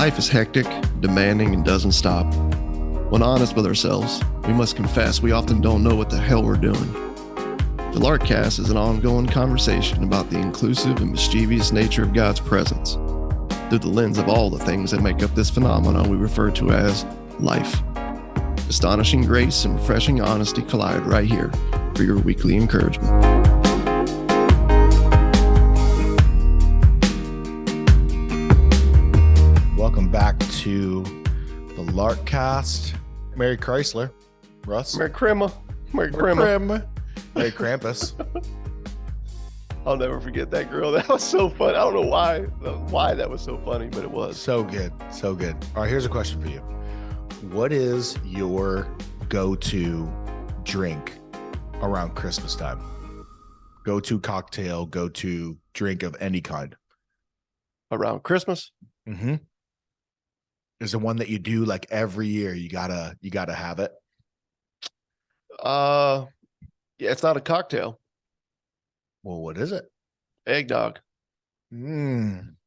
Life is hectic, demanding, and doesn't stop. When honest with ourselves, we must confess we often don't know what the hell we're doing. The Larkcast is an ongoing conversation about the inclusive and mischievous nature of God's presence through the lens of all the things that make up this phenomenon we refer to as life. Astonishing grace and refreshing honesty collide right here for your weekly encouragement. Welcome back to the Larkcast. Merry Chrysler, Russ. Merry Crema. Merry Crema. Merry Krampus. I'll never forget that girl. That was so fun. I don't know why that was so funny, but it was. So good. So good. All right, here's a question for you. What is your go-to drink around Christmas time? Go-to cocktail, go-to drink of any kind. Around Christmas? Mm-hmm. Is the one that you do like every year? You gotta have it. Yeah, it's not a cocktail. Well, what is it? Eggnog. I'm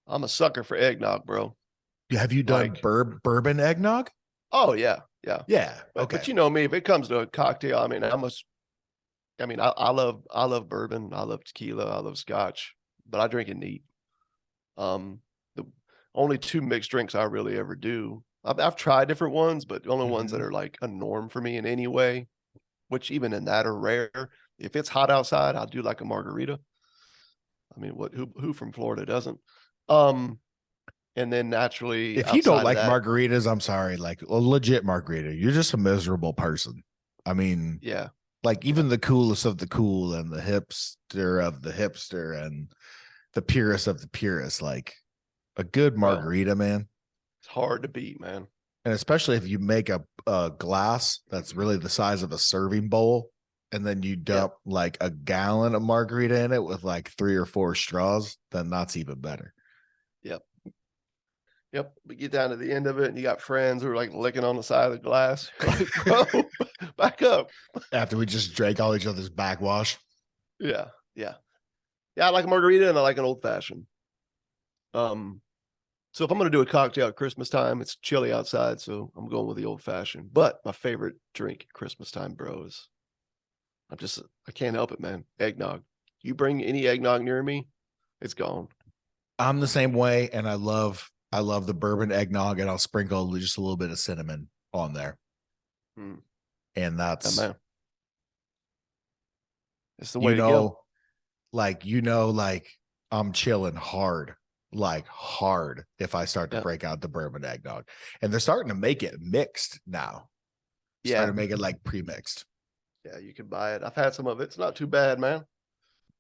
a sucker for eggnog, bro. Have you done bourbon eggnog? Oh yeah. Yeah. Okay. But you know me, if it comes to a cocktail, I love bourbon, I love tequila, I love scotch, but I drink it neat. The only two mixed drinks I really ever do. I've tried different ones, but the only ones that are like a norm for me in any way, which even in that are rare. If it's hot outside, I'll do like a margarita. I mean, who from Florida doesn't? And then naturally, if you don't like margaritas, I'm sorry, like a legit margarita, you're just a miserable person. I mean, yeah, like even the coolest of the cool and the hipster of the hipster and the purest of the purest, like a good margarita, man. It's hard to beat, man. And especially if you make a glass that's really the size of a serving bowl, and then you dump like a gallon of margarita in it with like 3 or 4 straws, then that's even better. Yep. We get down to the end of it and you got friends who are like licking on the side of the glass. Like, bro, back up. After we just drank all each other's backwash. Yeah. I like a margarita and I like an old fashioned. So if I'm going to do a cocktail at Christmas time, it's chilly outside, so I'm going with the old fashioned. But my favorite drink at Christmas time, bro, is I can't help it, man. Eggnog. You bring any eggnog near me, it's gone. I'm the same way, and I love the bourbon eggnog, and I'll sprinkle just a little bit of cinnamon on there. And that's it's the way to go. Like I'm chilling hard if I start to break out the bourbon eggnog. And they're starting to make it mixed now. Starting to make it like pre-mixed. Yeah, you can buy it. I've had some of it. It's not too bad, man.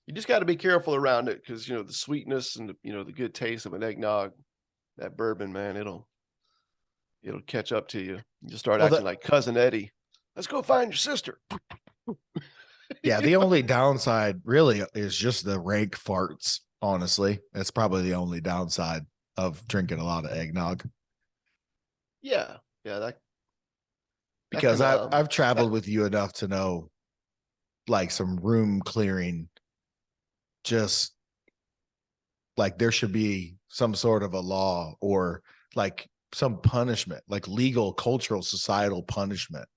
You just got to be careful around it because, the sweetness and, the good taste of an eggnog, that bourbon, man, it'll catch up to you. You just start acting like Cousin Eddie. Let's go find your sister. Yeah, the only downside really is just the rank farts, honestly. That's probably the only downside of drinking a lot of eggnog. Yeah. Because I've traveled with you enough to know like some room clearing, just like there should be some sort of a law or like some punishment, like legal, cultural, societal punishment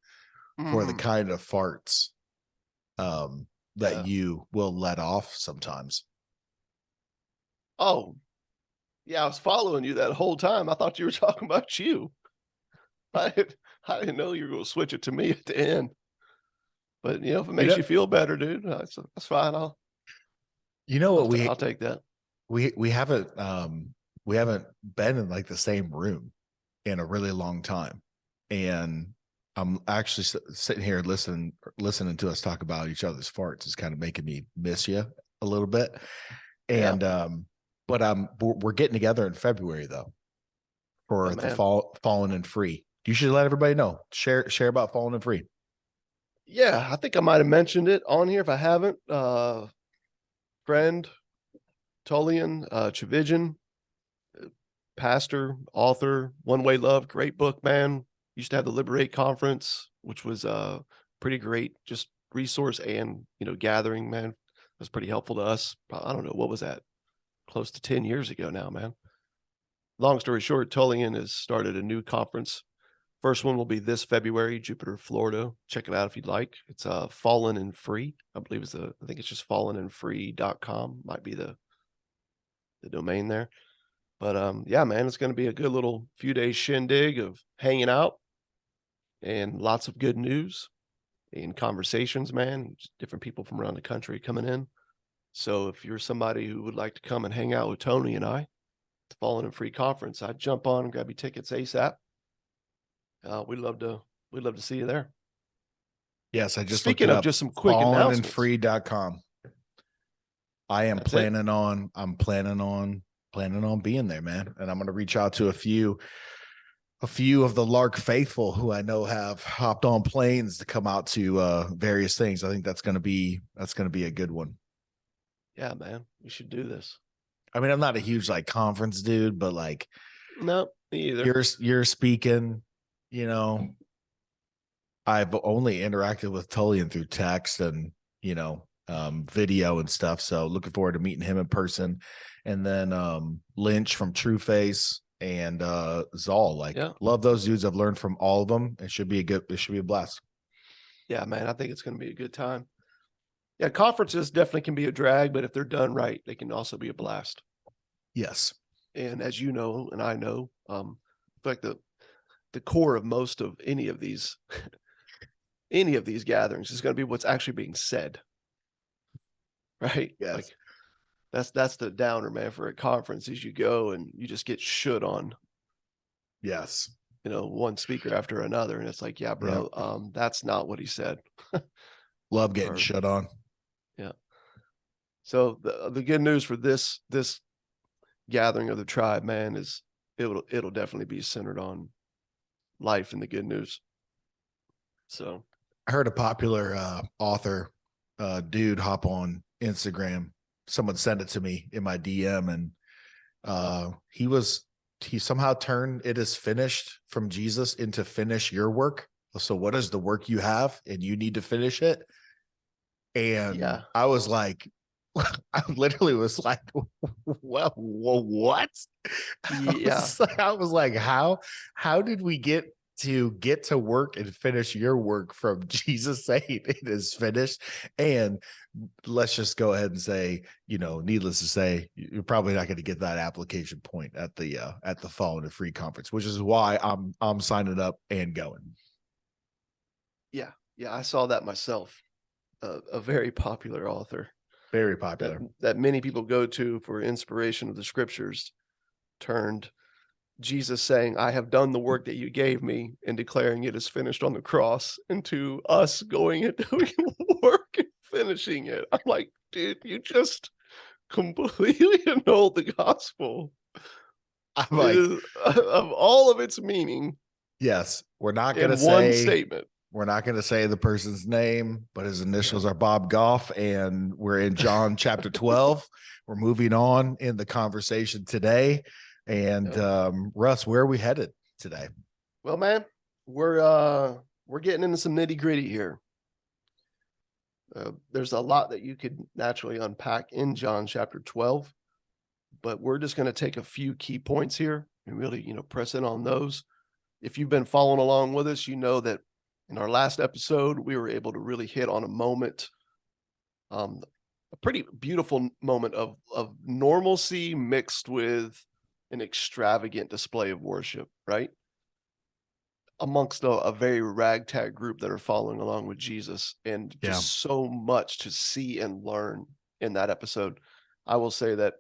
for the kind of farts that you will let off sometimes. Oh, yeah, I was following you that whole time. I thought you were talking about you. I didn't know you were going to switch it to me at the end. But, if it makes you feel better, dude, that's fine. I'll take that. We haven't been in like the same room in a really long time. And I'm actually sitting here listening to us talk about each other's farts is kind of making me miss you a little bit. And, but we're getting together in February though, for the Fallen and Free. You should let everybody know. Share about Fallen and Free. Yeah, I think I might have mentioned it on here if I haven't. Friend Tolian Chivijan, pastor, author, One Way Love, great book, man. Used to have the Liberate Conference, which was pretty great, just resource and gathering, man. It was pretty helpful to us. I don't know, what was that? Close to 10 years ago now, man. long story short, Tullian has started a new conference. First one will be this February, Jupiter, Florida. Check it out if you'd like. It's Fallen and Free. I believe I think it's just fallenandfree.com might be the domain there. But yeah, man, it's going to be a good little few days shindig of hanging out and lots of good news and conversations, man. Just different people from around the country coming in. So if you're somebody who would like to come and hang out with Tony and I at the Fallen and Free conference, I'd jump on and grab your tickets ASAP. We'd love to see you there. Yes, I just looked Speaking it of up. just some quick announcements. fallenandfree.com. I'm planning on being there, man. And I'm going to reach out to a few of the Lark faithful who I know have hopped on planes to come out to various things. I think that's going to be a good one. Yeah, man, we should do this. I mean, I'm not a huge like conference dude, but like, no, me either. You're speaking, you know, I've only interacted with Tullian through text and, you know, video and stuff. So looking forward to meeting him in person. And then Lynch from True Face and Zoll. Like, love those dudes. I've learned from all of them. It should be a blast. Yeah, man, I think it's going to be a good time. Yeah, conferences definitely can be a drag, but if they're done right, they can also be a blast. Yes. And as you know, and I know, like the core of most of any of these gatherings is going to be what's actually being said. Right? Yes. Like that's the downer, man, for a conference is you go and you just get shit on. Yes. You know, one speaker after another. And it's like, yeah, bro, that's not what he said. Love getting shut on. Yeah. So the good news for this gathering of the tribe, man, is it'll definitely be centered on life and the good news. So I heard a popular author dude hop on Instagram. Someone sent it to me in my DM, and he somehow turned "it is finished" from Jesus into "finish your work." So what is the work you have and you need to finish it? And I was like, I literally was like, well, what? Yeah. I was like, how did we get to work and finish your work from Jesus saying it is finished? And let's just go ahead and say, you know, needless to say, you're probably not going to get that application point at the Fallen and Free conference, which is why I'm signing up and going. Yeah, I saw that myself. A very popular author. Very popular. That many people go to for inspiration of the scriptures turned Jesus saying, I have done the work that you gave me and declaring it is finished on the cross into us going and doing work and finishing it. I'm like, dude, you just completely annulled the gospel. I'm like, of all of its meaning. Yes, we're not going to say one statement. We're not going to say the person's name, but his initials are Bob Goff, and we're in John chapter 12. We're moving on in the conversation today. And Russ, where are we headed today? Well, man, we're getting into some nitty gritty here. There's a lot that you could naturally unpack in John chapter 12, but we're just going to take a few key points here and really, you know, press in on those. If you've been following along with us, you know that in our last episode, we were able to really hit on a moment, a pretty beautiful moment of normalcy mixed with an extravagant display of worship, right? Amongst a very ragtag group that are following along with Jesus, and just so much to see and learn in that episode. I will say that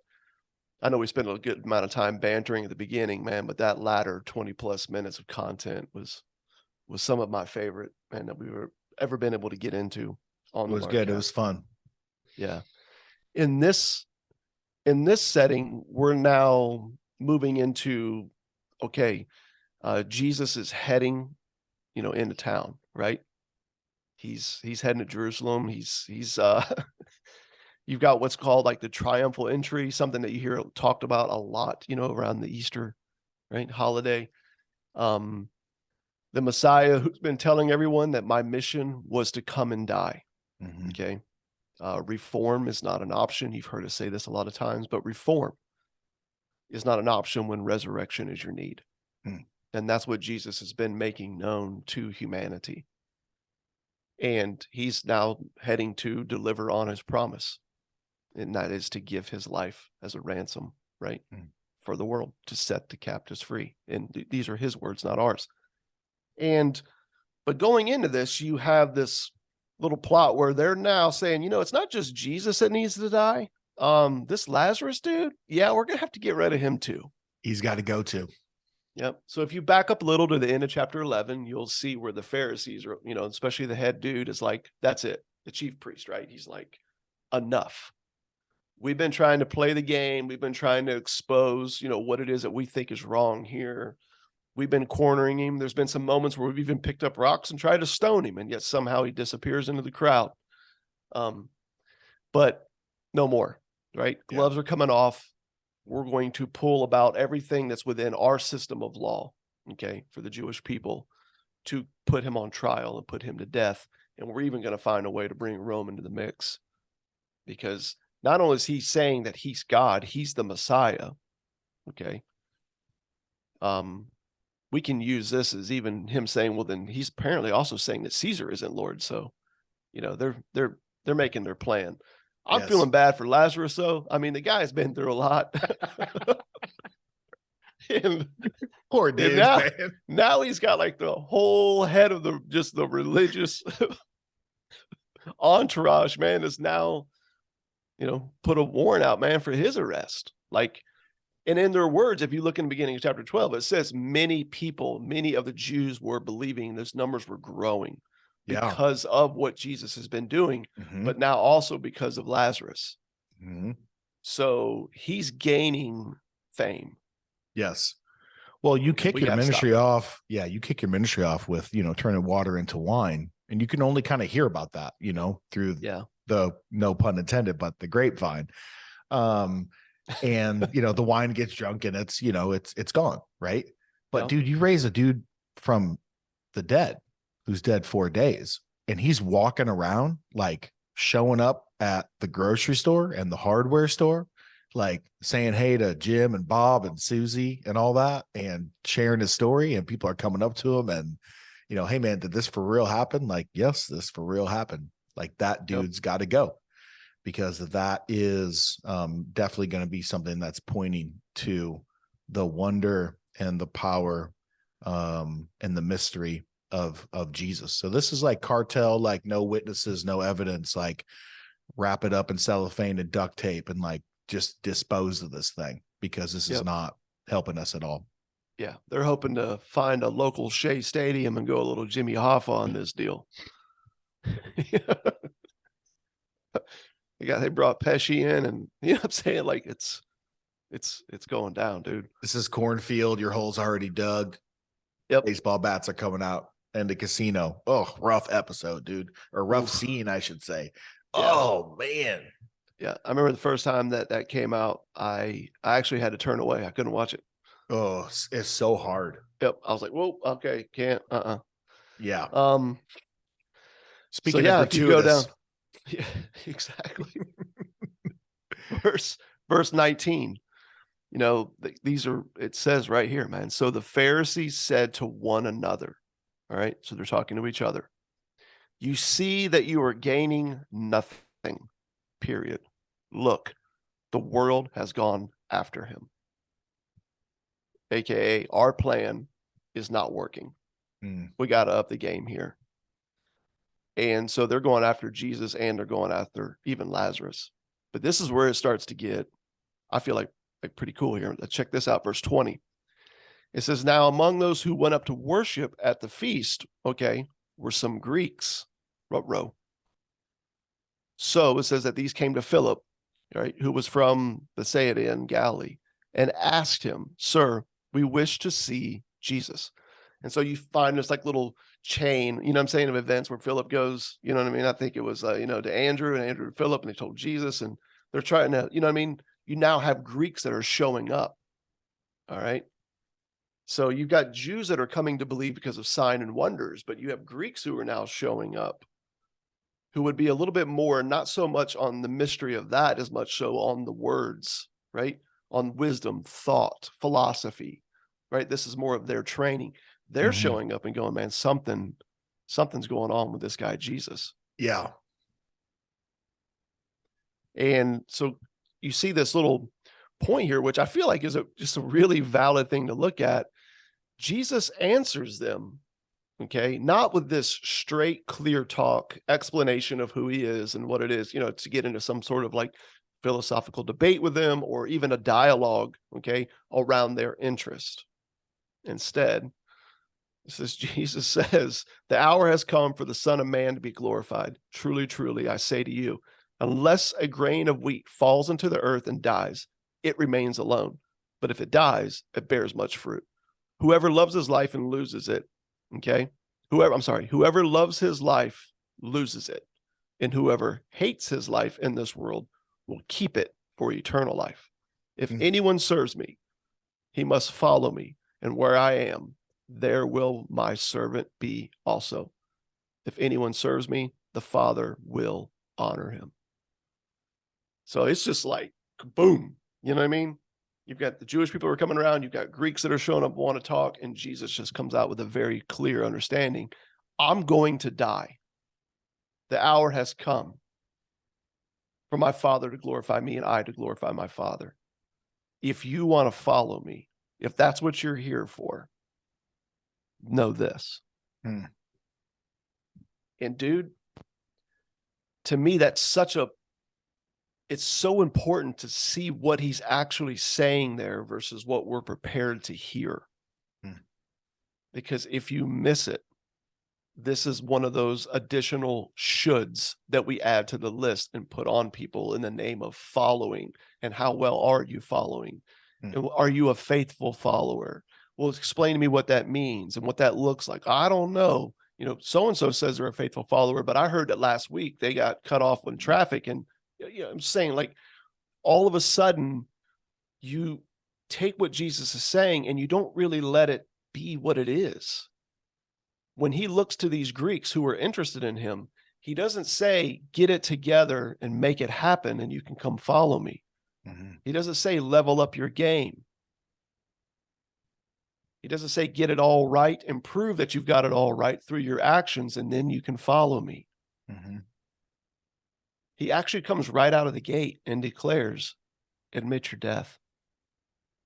I know we spent a good amount of time bantering at the beginning, man, but that latter 20 plus minutes of content was some of my favorite, man, that we were ever been able to get into on the Lark. It was fun. Yeah. In this setting, we're now moving into, Jesus is heading, you know, into town, right? He's heading to Jerusalem. He's you've got what's called like the triumphal entry, something that you hear talked about a lot, you know, around the Easter, right, holiday. The Messiah who's been telling everyone that my mission was to come and die. Mm-hmm. Okay. Reform is not an option. You've heard us say this a lot of times, but reform. is not an option when resurrection is your need. Hmm. And that's what Jesus has been making known to humanity. And he's now heading to deliver on his promise, and that is to give his life as a ransom, right? Hmm. For the world, to set the captives free. And these are his words, not ours. But going into this, you have this little plot where they're now saying, it's not just Jesus that needs to die. This Lazarus dude, yeah, we're gonna have to get rid of him too. He's got to go too. Yep. So if you back up a little to the end of chapter 11, you'll see where the Pharisees are, especially the head dude is like, that's it. The chief priest, right? He's like, enough. We've been trying to play the game. We've been trying to expose, what it is that we think is wrong here. We've been cornering him. There's been some moments where we've even picked up rocks and tried to stone him, and yet somehow he disappears into the crowd. But no more, right? Yeah. Gloves are coming off. We're going to pull about everything that's within our system of law, okay, for the Jewish people to put him on trial and put him to death. And we're even going to find a way to bring Rome into the mix, because not only is he saying that he's God, he's the Messiah, okay? We can use this as even him saying, well, then he's apparently also saying that Caesar isn't Lord. So, they're making their plan. I'm feeling bad for Lazarus, though. I mean, the guy's been through a lot. and, Poor dude, and man. now he's got like the whole head of the religious entourage, man, is now, put a warrant out, man, for his arrest. Like, and in their words, if you look in the beginning of chapter 12, it says many of the Jews were believing. Those numbers were growing because of what Jesus has been doing, but now also because of Lazarus. So he's gaining fame. Yes. Well, you kick your ministry off. Yeah, you kick your ministry off with, turning water into wine. And you can only kind of hear about that, through the, no pun intended, but the grapevine. And the wine gets drunk and it's gone, right? But dude, you raise a dude from the dead who's dead 4 days, and he's walking around, like showing up at the grocery store and the hardware store, like saying hey to Jim and Bob and Susie and all that, and sharing his story, and people are coming up to him and, hey man, did this for real happen? Like, yes, this for real happened. Like, that dude's got to go, because that is definitely going to be something that's pointing to the wonder and the power and the mystery of Jesus. So this is like cartel, like no witnesses, no evidence, like wrap it up in cellophane and duct tape and like just dispose of this thing, because this is not helping us at all. Yeah, they're hoping to find a local Shea Stadium and go a little Jimmy Hoffa on this deal. They brought Pesci in, and you know what I'm saying? Like, it's going down, dude. This is cornfield. Your hole's already dug. Yep. Baseball bats are coming out, and the casino. Oh, rough episode, dude. Or rough scene, I should say. Yeah. Oh man. Yeah. I remember the first time that came out, I actually had to turn away. I couldn't watch it. Oh, it's so hard. Yep. I was like, whoa, okay, can't. Yeah. Speaking of gratuitous, if you go down. Yeah, exactly. verse 19. It says right here, man. So the Pharisees said to one another, all right, so they're talking to each other, you see that you are gaining nothing, period. Look, the world has gone after him. AKA, our plan is not working. We got to up the game here. And so they're going after Jesus, and they're going after even Lazarus. But this is where it starts to get, I feel like pretty cool here. Let's check this out. Verse 20. It says, now among those who went up to worship at the feast, okay, were some Greeks. Row. So it says that these came to Philip, right, who was from Bethsaida in Galilee, and asked him, sir, we wish to see Jesus. And so you find this like little chain, of events where Philip goes, I think it was, to Andrew, and Andrew to Philip, and they told Jesus, and they're trying to, you now have Greeks that are showing up. All right. So you've got Jews that are coming to believe because of sign and wonders, but you have Greeks who are now showing up, who would be a little bit more, not so much on the mystery of that as much so on the words, right? on wisdom, thought, philosophy, right? This is more of their training. They're Mhm. showing up and going, man, something's going on with this guy, Jesus. Yeah. And so you see this little point here, which I feel like is just a really valid thing to look at. Jesus answers them, okay, not with this straight, clear talk explanation of who he is and what it is, to get into some sort of like philosophical debate with them or even a dialogue, okay, around their interest. Instead, Jesus says, the hour has come for the Son of Man to be glorified. Truly, truly, I say to you, unless a grain of wheat falls into the earth and dies, it remains alone. But if it dies, it bears much fruit. Whoever loves his life and loses it, okay? Whoever loves his life loses it. And whoever hates his life in this world will keep it for eternal life. If anyone serves me, he must follow me, and where I am, there will my servant be also. If anyone serves me, the Father will honor him. So it's just like, boom, you know what I mean? You've got the Jewish people who are coming around, you've got Greeks that are showing up, want to talk, and Jesus just comes out with a very clear understanding. I'm going to die. The hour has come for my Father to glorify me and I to glorify my Father. If you want to follow me, if that's what you're here for, know this. Hmm. And dude, to me, it's so important to see what he's actually saying there versus what we're prepared to hear. Because if you miss it, this is one of those additional shoulds that we add to the list and put on people in the name of following. And how well are you following? And are you a faithful follower? Well, explain to me what that means and what that looks like. I don't know. So-and-so says they're a faithful follower, but I heard that last week they got cut off in traffic. And I'm saying, like, all of a sudden you take what Jesus is saying and you don't really let it be what it is. When he looks to these Greeks who are interested in him, he doesn't say, get it together and make it happen and you can come follow me. He doesn't say, level up your game. He doesn't say, get it all right and prove that you've got it all right through your actions and then you can follow me. He actually comes right out of the gate and declares, admit your death.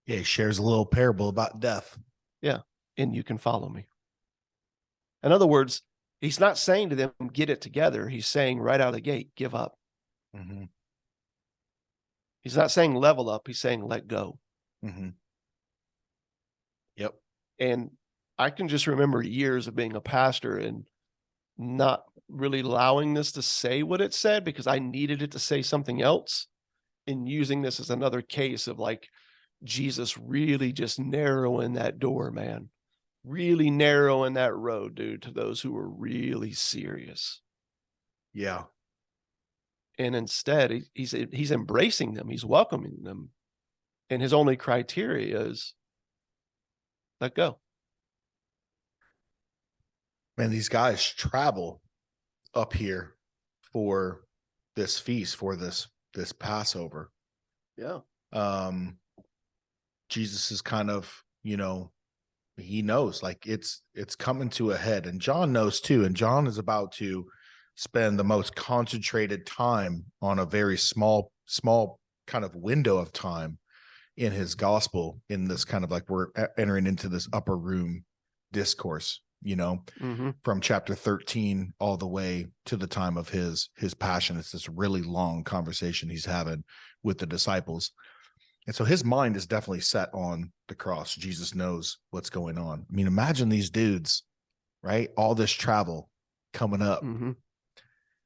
Yeah, he shares a little parable about death. Yeah, and you can follow me. In other words, he's not saying to them, get it together. He's saying right out of the gate, give up. He's not saying level up. He's saying let go. Yep. And I can just remember years of being a pastor and not really allowing this to say what it said because I needed it to say something else, and using this as another case of like Jesus really just narrowing that door, man. Really narrowing that road, dude, to those who were really serious. Yeah. And instead, he's embracing them. He's welcoming them. And his only criteria is let go. Man, these guys travel up here for this feast, for this Passover. Yeah. Jesus is kind of, he knows like it's coming to a head, and John knows too. And John is about to spend the most concentrated time on a very small kind of window of time in his gospel, in this kind of like we're entering into this upper room discourse, from chapter 13 all the way to the time of his passion. It's this really long conversation he's having with the disciples. And so his mind is definitely set on the cross. Jesus knows what's going on. I mean, imagine these dudes, right? All this travel coming up.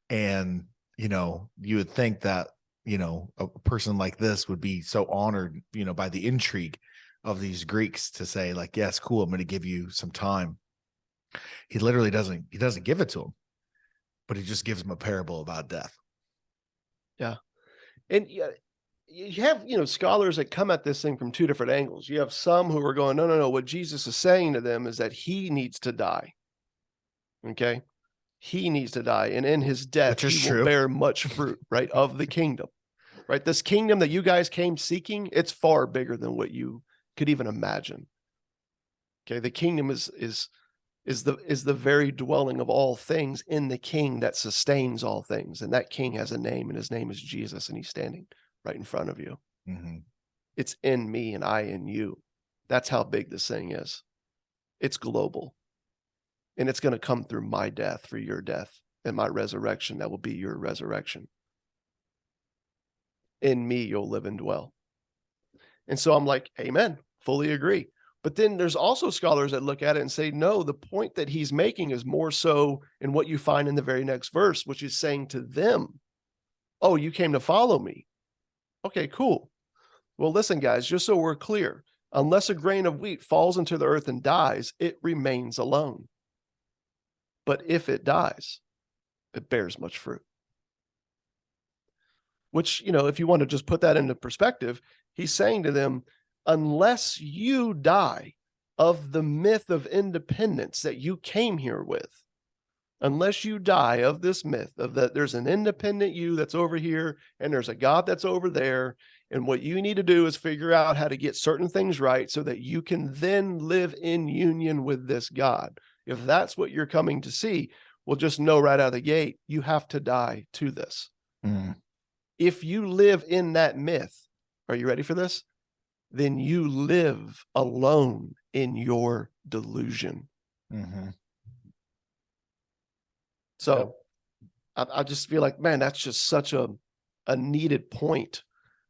And, you would think that, a person like this would be so honored, by the intrigue of these Greeks to say like, yes, cool, I'm going to give you some time. He literally doesn't give it to him, but he just gives him a parable about death. Yeah. And yeah, you have, scholars that come at this thing from two different angles. You have some who are going, no. What Jesus is saying to them is that he needs to die. Okay. He needs to die. And in his death, he will bear much fruit, right, of the kingdom. right? This kingdom that you guys came seeking, it's far bigger than what you could even imagine. Okay, the kingdom is the very dwelling of all things in the king that sustains all things. And that king has a name, and his name is Jesus, and he's standing right in front of you. Mm-hmm. It's in me and I in you. That's how big this thing is. It's global. And it's going to come through my death for your death, and my resurrection that will be your resurrection. In me, you'll live and dwell. And so I'm like, amen, fully agree. But then there's also scholars that look at it and say, no, the point that he's making is more so in what you find in the very next verse, which is saying to them, oh, you came to follow me. Okay, cool. Well, listen, guys, just so we're clear, unless a grain of wheat falls into the earth and dies, it remains alone. But if it dies, it bears much fruit. Which, if you want to just put that into perspective, he's saying to them, unless you die of the myth of independence that you came here with, unless you die of this myth of that there's an independent you that's over here and there's a God that's over there, and what you need to do is figure out how to get certain things right so that you can then live in union with this God. If that's what you're coming to see, well, just know right out of the gate, you have to die to this. Mm. If you live in that myth, are you ready for this? Then you live alone in your delusion. Mm-hmm. So I just feel like, man, that's just such a needed point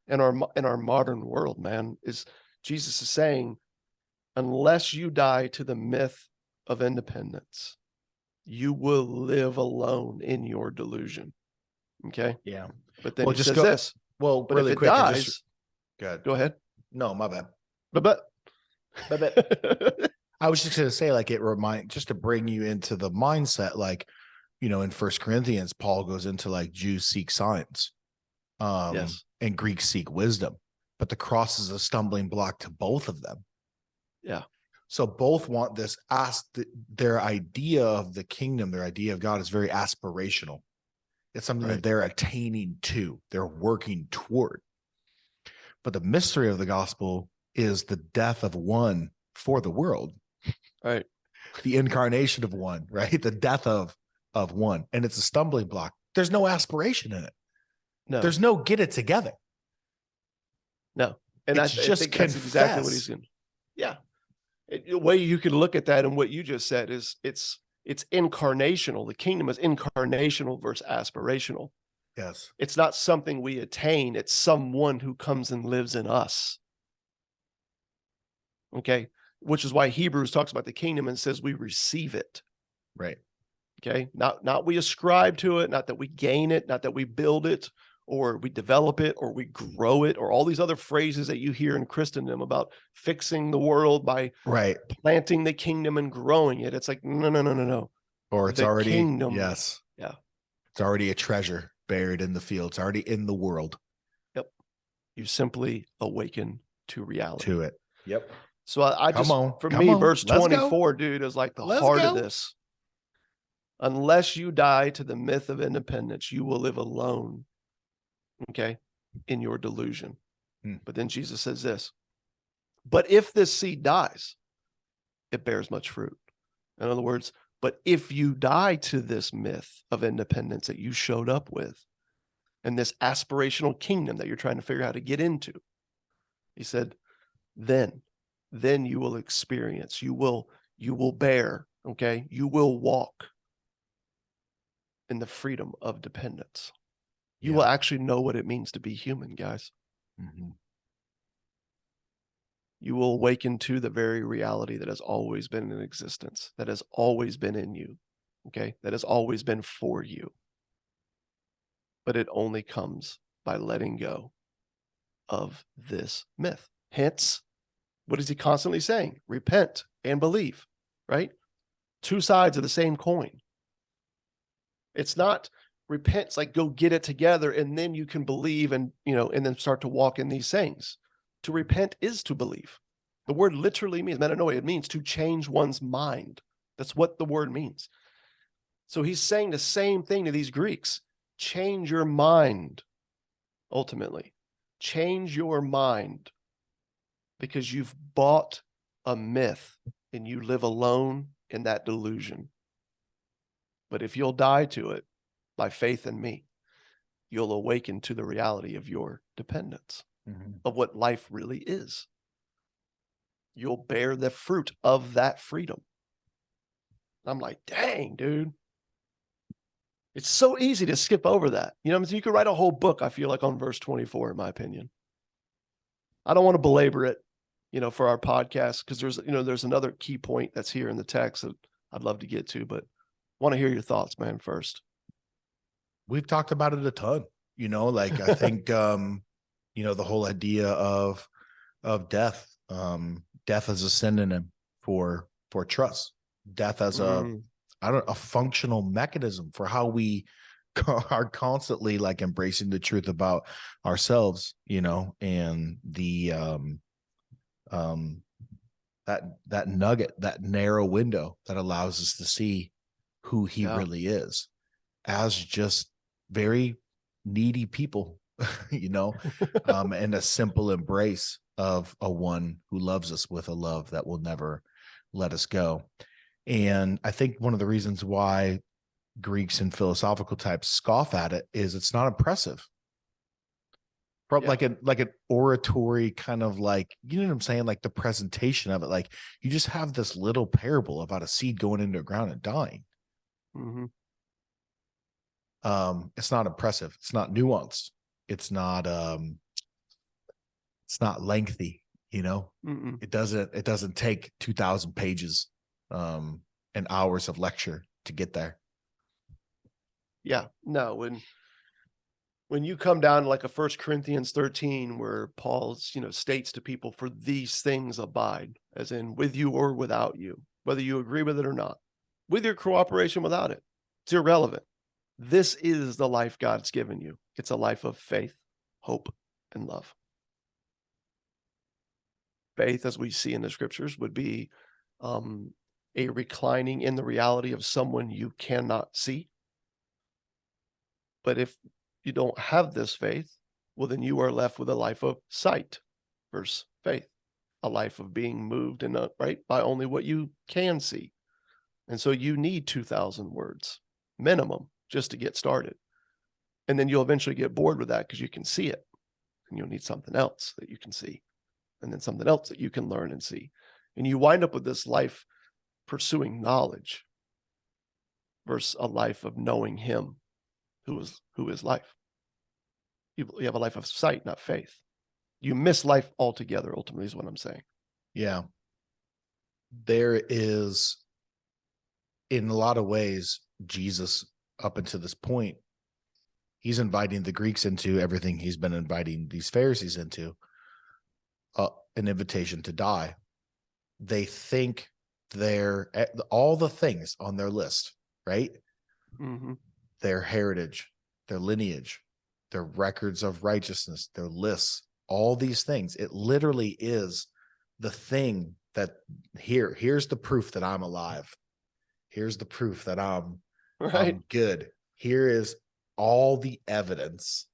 in our modern world, man, is Jesus is saying, unless you die to the myth of independence, you will live alone in your delusion. Okay. Yeah. But then he says this. Well, but really if it quick, dies, go ahead. No, my bad. But I was just going to say, like, just to bring you into the mindset, like, in 1 Corinthians, Paul goes into like Jews seek signs, yes, and Greeks seek wisdom, but the cross is a stumbling block to both of them. Yeah. So both want this, their idea of the kingdom, their idea of God is very aspirational. It's something that they're attaining to, they're working toward. But the mystery of the gospel is the death of one for the world. Right. The incarnation of one, right? The death of one. And it's a stumbling block. There's no aspiration in it. No. There's no get it together. No. And it's I just think that's exactly what he's going to. Yeah. The way you could look at that and what you just said is it's incarnational. The kingdom is incarnational versus aspirational. Yes. It's not something we attain. It's someone who comes and lives in us. Okay. Which is why Hebrews talks about the kingdom and says we receive it. Right. Okay. Not we ascribe to it, not that we gain it, not that we build it or we develop it or we grow it, or all these other phrases that you hear in Christendom about fixing the world by planting the kingdom and growing it. It's like, no. Or it's already kingdom. Yes. Yeah. It's already a treasure buried in the field. It's already in the world. Yep. You simply awaken to reality. To it. Yep. So I just, for me, verse 24, dude, is like the heart of this. Unless you die to the myth of independence, you will live alone. Okay. In your delusion. But then Jesus says this, but if this seed dies, it bears much fruit. In other words, but if you die to this myth of independence that you showed up with and this aspirational kingdom that you're trying to figure out how to get into, he said, then you will experience, you will bear, okay? You will walk in the freedom of dependence. You will actually know what it means to be human, guys. Mm-hmm. You will awaken to the very reality that has always been in existence, that has always been in you, okay? That has always been for you. But it only comes by letting go of this myth. Hence, what is he constantly saying? Repent and believe, right? Two sides of the same coin. It's not repent, it's like go get it together and then you can believe and, and then start to walk in these things. To repent is to believe. The word literally means, metanoia, it means to change one's mind. That's what the word means. So he's saying the same thing to these Greeks. Change your mind ultimately. Change your mind, because you've bought a myth and you live alone in that delusion. But if you'll die to it by faith in me, you'll awaken to the reality of your dependence, of what life really is. You'll bear the fruit of that freedom. I'm like, dang, dude. It's so easy to skip over that. You know what I'm saying? You could write a whole book, I feel like, on verse 24, in my opinion. I don't want to belabor it, for our podcast, because there's another key point that's here in the text that I'd love to get to, but I want to hear your thoughts, man, first. We've talked about it a ton, like I think, the whole idea of death, death as a synonym for trust, death as a functional mechanism for how we are constantly like embracing the truth about ourselves, and the that nugget, that narrow window that allows us to see who he really is as just very needy people, and a simple embrace of a one who loves us with a love that will never let us go. And I think one of the reasons why Greeks and philosophical types scoff at it is it's not impressive. Like an oratory kind of like, you know what I'm saying? Like the presentation of it, like you just have this little parable about a seed going into the ground and dying. Mm-hmm. It's not impressive. It's not nuanced. It's not lengthy, It doesn't take 2,000 pages and hours of lecture to get there. Yeah, no, when you come down to like a 1 Corinthians 13, where Paul, states to people, for these things abide, as in with you or without you, whether you agree with it or not, with your cooperation, without it, it's irrelevant. This is the life God's given you. It's a life of faith, hope, and love. Faith, as we see in the scriptures, would be a reclining in the reality of someone you cannot see. But if you don't have this faith, well, then you are left with a life of sight versus faith, a life of being moved and by only what you can see. And so you need 2,000 words minimum just to get started. And then you'll eventually get bored with that because you can see it, and you'll need something else that you can see, and then something else that you can learn and see. And you wind up with this life pursuing knowledge versus a life of knowing him who is life. You have a life of sight, not faith. You miss life altogether, ultimately, is what I'm saying. Yeah. There is, in a lot of ways, Jesus, up until this point, he's inviting the Greeks into everything he's been inviting these Pharisees into, an invitation to die. They think they're all the things on their list, right? Mm-hmm. Their heritage, their lineage, their records of righteousness, their lists, all these things. It literally is the thing that here's the proof that I'm alive. Here's the proof that I'm good. Here is all the evidence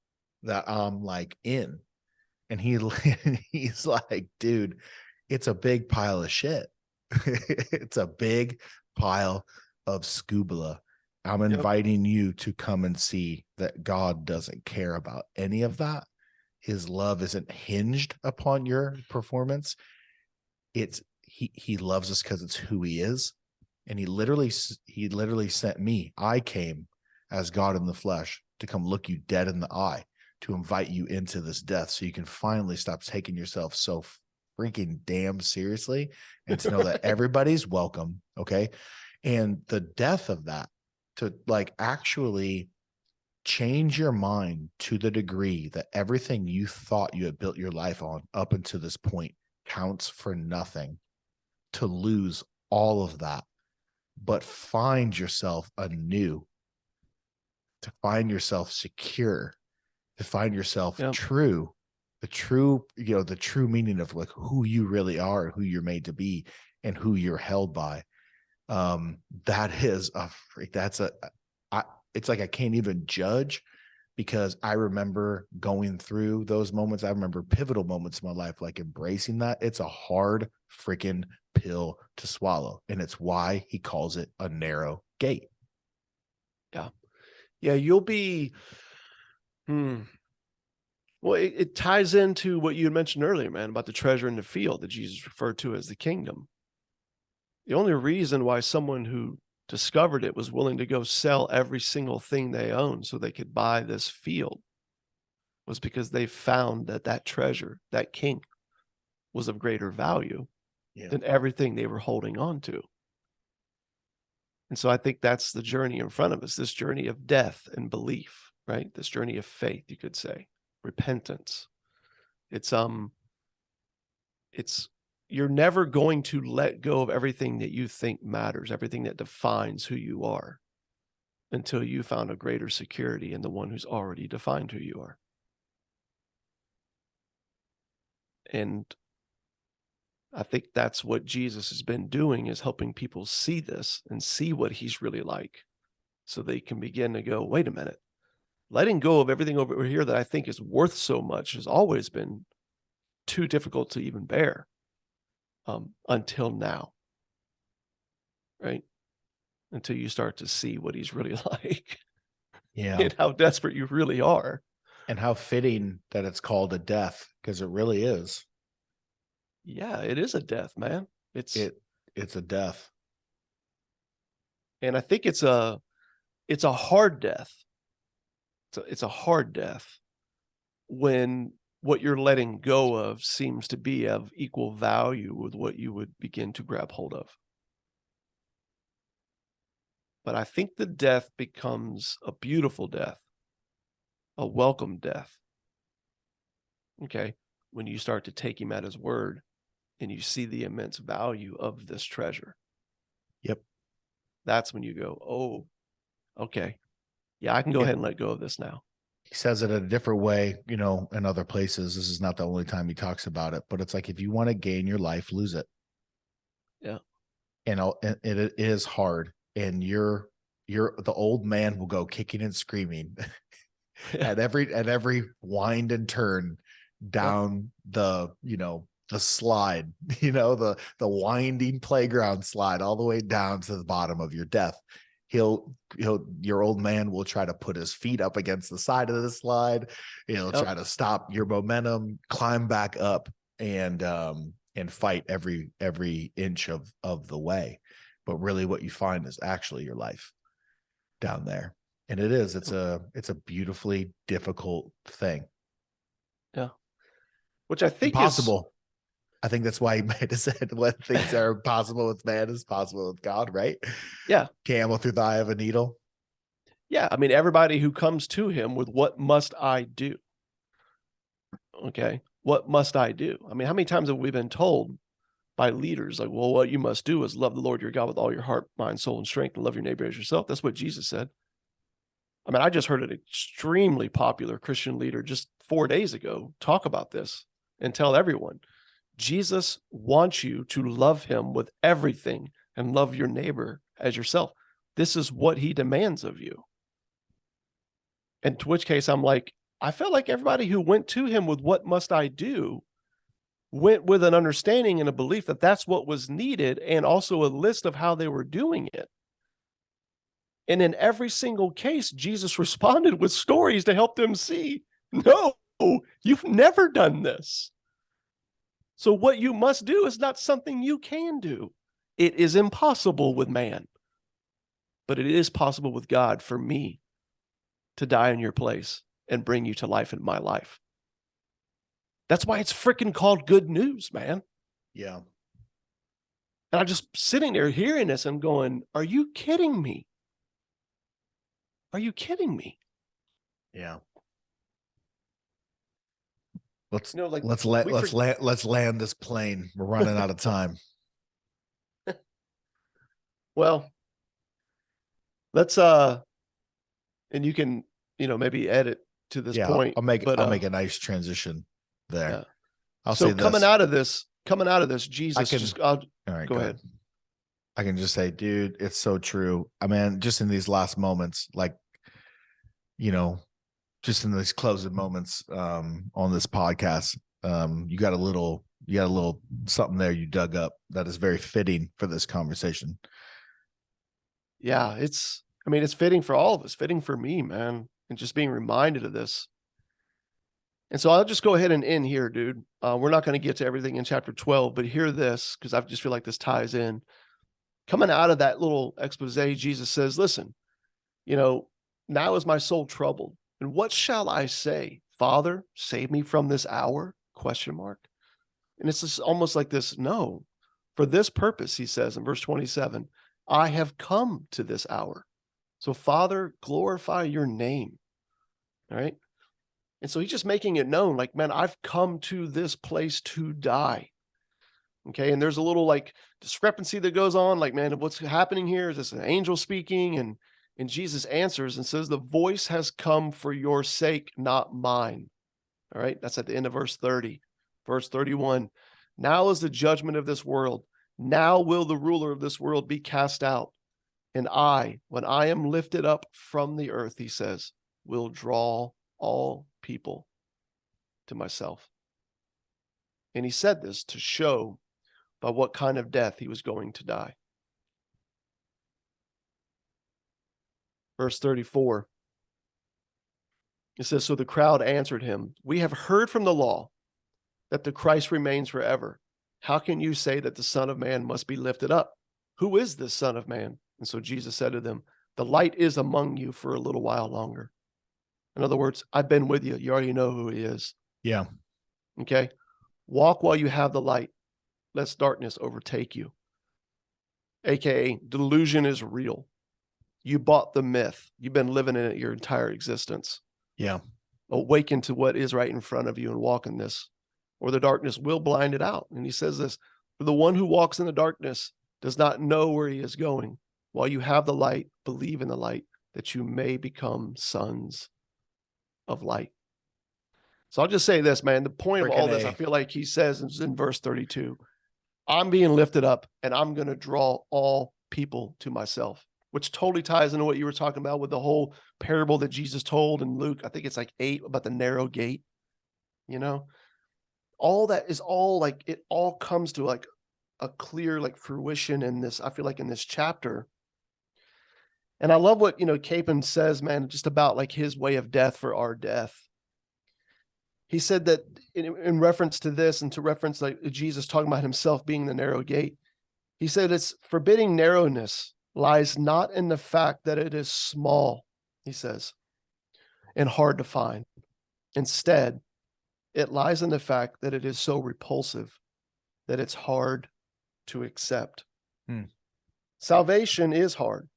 that I'm like in. And he's like, dude, it's a big pile of shit. It's a big pile of scuba. I'm inviting you to come and see that God doesn't care about any of that. His love isn't hinged upon your performance. He loves us because it's who he is. And he literally sent me. I came as God in the flesh to come look you dead in the eye, to invite you into this death so you can finally stop taking yourself so freaking damn seriously, and to know that everybody's welcome. Okay. And the death of that, to like actually change your mind to the degree that everything you thought you had built your life on up until this point counts for nothing, to lose all of that, but find yourself anew, to find yourself secure, to find yourself true, the true meaning of like who you really are and who you're made to be and who you're held by. That is it's like I can't even judge because I remember going through those moments. I remember pivotal moments in my life, like embracing that. It's a hard freaking pill to swallow. And it's why he calls it a narrow gate. Yeah. Yeah. You'll be, well, it ties into what you had mentioned earlier, man, about the treasure in the field that Jesus referred to as the kingdom. The only reason why someone who discovered it was willing to go sell every single thing they owned so they could buy this field was because they found that that treasure, that king, was of greater value than everything they were holding on to. And so I think that's the journey in front of us, this journey of death and belief, right? This journey of faith, you could say, repentance. It's you're never going to let go of everything that you think matters, everything that defines who you are, until you found a greater security in the one who's already defined who you are. And I think that's what Jesus has been doing, is helping people see this and see what he's really like, so they can begin to go, wait a minute, letting go of everything over here that I think is worth so much has always been too difficult to even bear. Until now, right? Until you start to see what he's really like, and how desperate you really are. And how fitting that it's called a death, because it really is. Yeah, it is a death, man. It's a death. And I think it's a hard death. It's a hard death when what you're letting go of seems to be of equal value with what you would begin to grab hold of. But I think the death becomes a beautiful death, a welcome death. Okay. When you start to take him at his word and you see the immense value of this treasure. Yep. That's when you go, oh, okay. Yeah, I can go ahead and let go of this now. He says it in a different way, in other places. This is not the only time he talks about it, but it's like, if you want to gain your life, lose it. Yeah. And it is hard. And the old man will go kicking and screaming at every wind and turn down the slide, the winding playground slide all the way down to the bottom of your death. Your old man will try to put his feet up against the side of the slide. He'll try to stop your momentum, climb back up, and fight every inch of the way. But really what you find is actually your life down there. And it's a beautifully difficult thing. Yeah. Which I think impossible. I think that's why he might have said what things are impossible with man is possible with God, right? Yeah. Camel through the eye of a needle. Yeah. I mean, everybody who comes to him with, what must I do? Okay. What must I do? I mean, how many times have we been told by leaders, like, well, what you must do is love the Lord your God with all your heart, mind, soul, and strength, and love your neighbor as yourself. That's what Jesus said. I mean, I just heard an extremely popular Christian leader just 4 days ago talk about this and tell everyone, Jesus wants you to love him with everything and love your neighbor as yourself. This is what he demands of you. And to which case I'm like, I felt like everybody who went to him with what must I do went with an understanding and a belief that that's what was needed, and also a list of how they were doing it. And in every single case, Jesus responded with stories to help them see, no, you've never done this. So what you must do is not something you can do. It is impossible with man, but it is possible with God for me to die in your place and bring you to life in my life. That's why it's freaking called good news, man. Yeah. And I'm just sitting there hearing this and going, are you kidding me? Are you kidding me? Yeah. Let's like, let's land this plane. We're running out of time. Well, let's and you can, maybe edit to this point. I'll make a nice transition there. Yeah. I'll so say coming out of this, Jesus all right, go ahead. I can just say, dude, it's so true. I mean, just in these last moments, like, just in these closing moments on this podcast, you got a little something there you dug up that is very fitting for this conversation. Yeah, it's fitting for all of us, fitting for me, man, and just being reminded of this. And so I'll just go ahead and end here, dude. We're not going to get to everything in chapter 12, but hear this, because I just feel like this ties in. Coming out of that little expose, Jesus says, listen, now is my soul troubled. And what shall I say? Father, save me from this hour? ? And it's just almost like this, no. For this purpose, he says in verse 27, I have come to this hour. So Father, glorify your name. All right. And so he's just making it known, like, man, I've come to this place to die. Okay. And there's a little like discrepancy that goes on, like, man, what's happening here? Is this an angel speaking? And Jesus answers and says, the voice has come for your sake, not mine. All right. That's at the end of verse 30. Verse 31. Now is the judgment of this world. Now will the ruler of this world be cast out. And I, when I am lifted up from the earth, he says, will draw all people to myself. And he said this to show by what kind of death he was going to die. Verse 34. It says, so the crowd answered him, we have heard from the law that the Christ remains forever. How can you say that the Son of Man must be lifted up? Who is this Son of Man? And so Jesus said to them, the light is among you for a little while longer. In other words, I've been with you. You already know who he is. Yeah. Okay. Walk while you have the light, lest darkness overtake you. AKA, delusion is real. You bought the myth. You've been living in it your entire existence. Yeah. Awaken to what is right in front of you and walk in this, or the darkness will blind it out. And he says this, for the one who walks in the darkness does not know where he is going. While you have the light, believe in the light, that you may become sons of light. So I'll just say this, man, the point of all this, I feel like he says is in verse 32, I'm being lifted up and I'm going to draw all people to myself, which totally ties into what you were talking about with the whole parable that Jesus told in Luke. I think it's like 8 about the narrow gate, all that is all like, it all comes to like a clear like fruition in this, I feel like in this chapter. And I love what, Capon says, man, just about like his way of death for our death. He said that in reference to this and to reference like Jesus talking about himself being the narrow gate, he said it's forbidding narrowness lies not in the fact that it is small, he says, and hard to find. Instead, it lies in the fact that it is so repulsive that it's hard to accept. Salvation is hard,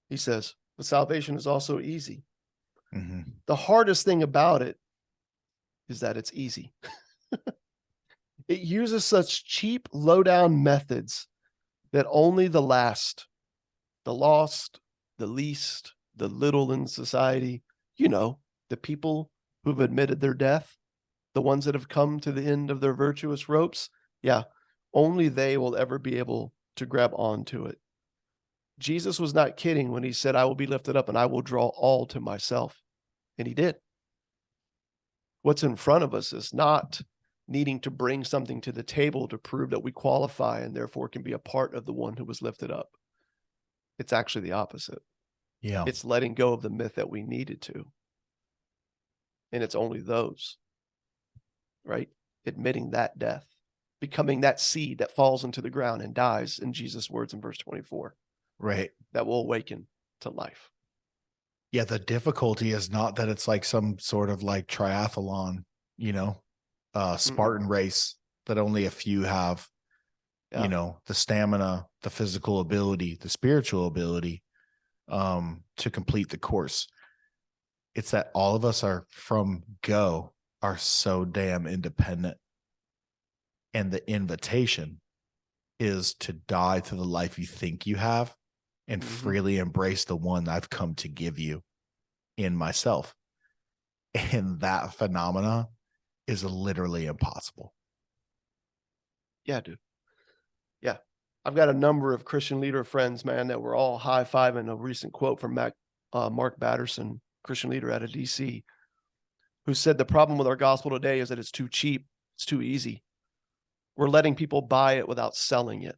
he says, but salvation is also easy. Mm-hmm. The hardest thing about it is that it's easy. It uses such cheap, low-down methods that only the last, the lost, the least, the little in society, the people who've admitted their death, the ones that have come to the end of their virtuous ropes, only they will ever be able to grab onto it. Jesus was not kidding when he said, I will be lifted up and I will draw all to myself. And he did. What's in front of us is not needing to bring something to the table to prove that we qualify and therefore can be a part of the one who was lifted up. It's actually the opposite. Yeah. It's letting go of the myth that we needed to. And it's only those, right? Admitting that death, becoming that seed that falls into the ground and dies, in Jesus' words in verse 24. Right. That will awaken to life. Yeah, the difficulty is not that it's like some sort of like triathlon, Spartan race that only a few have, the stamina, the physical ability, the spiritual ability to complete the course. It's that all of us are so damn independent. And the invitation is to die to the life you think you have and freely embrace the one I've come to give you in myself. And that phenomena is literally impossible. Yeah, dude. Yeah. I've got a number of Christian leader friends, man, that were all high-fiving a recent quote from Mark Batterson Christian leader out of DC, who said the problem with our gospel today is that it's too cheap. It's too easy. We're letting people buy it without selling it.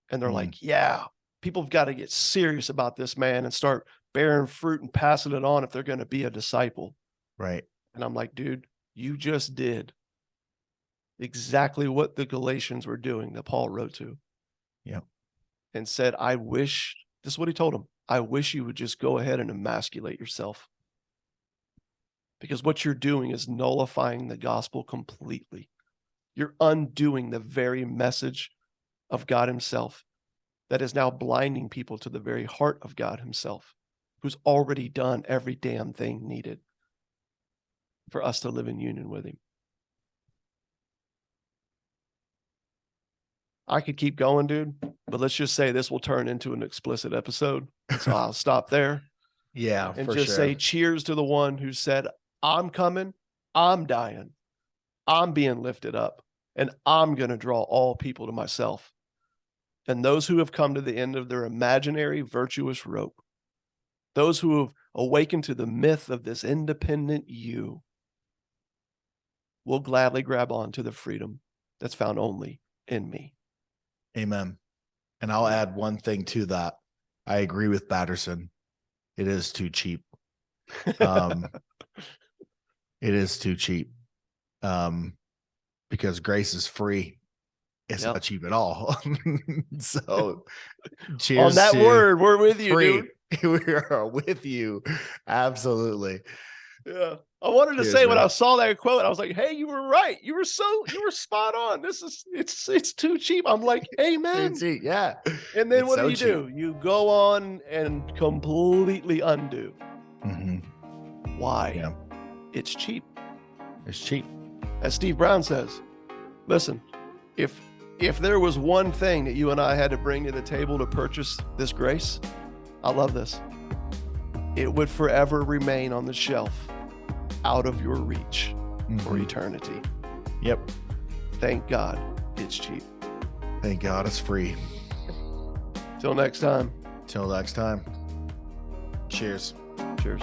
And they're like, yeah, people have got to get serious about this, man, and start bearing fruit and passing it on if they're going to be a disciple. Right. And I'm like, dude, you just did exactly what the Galatians were doing that Paul wrote to. Yeah. And said, I wish, this is what he told them, I wish you would just go ahead and emasculate yourself. Because what you're doing is nullifying the gospel completely. You're undoing the very message of God himself that is now blinding people to the very heart of God himself, who's already done every damn thing needed for us to live in union with him. I could keep going, dude, but let's just say this will turn into an explicit episode. So I'll stop there. Yeah. And for just sure. say cheers to the one who said, I'm coming, I'm dying, I'm being lifted up, and I'm going to draw all people to myself. And those who have come to the end of their imaginary virtuous rope, those who have awakened to the myth of this independent you, will gladly grab on to the freedom that's found only in me. Amen. And I'll add one thing to that. I agree with Batterson. It is too cheap. It is too cheap. Because grace is free. It's not cheap at all. So cheers on that to word. We're with you, free. dude. We are with you. Absolutely. Yeah. I wanted to Cheers, say when man. I saw that quote, I was like, hey, you were right. You were spot on. It's too cheap. I'm like, amen. Too cheap. Yeah. And then It's what so do? cheap. You go on and completely undo. Mm-hmm. Why? Yeah. It's cheap. It's cheap. As Steve Brown says, listen, if there was one thing that you and I had to bring to the table to purchase this grace, I love this. It would forever remain on the shelf, out of your reach for eternity. Yep. Thank God it's cheap. Thank God it's free. Till next time. Till next time. Cheers. Cheers.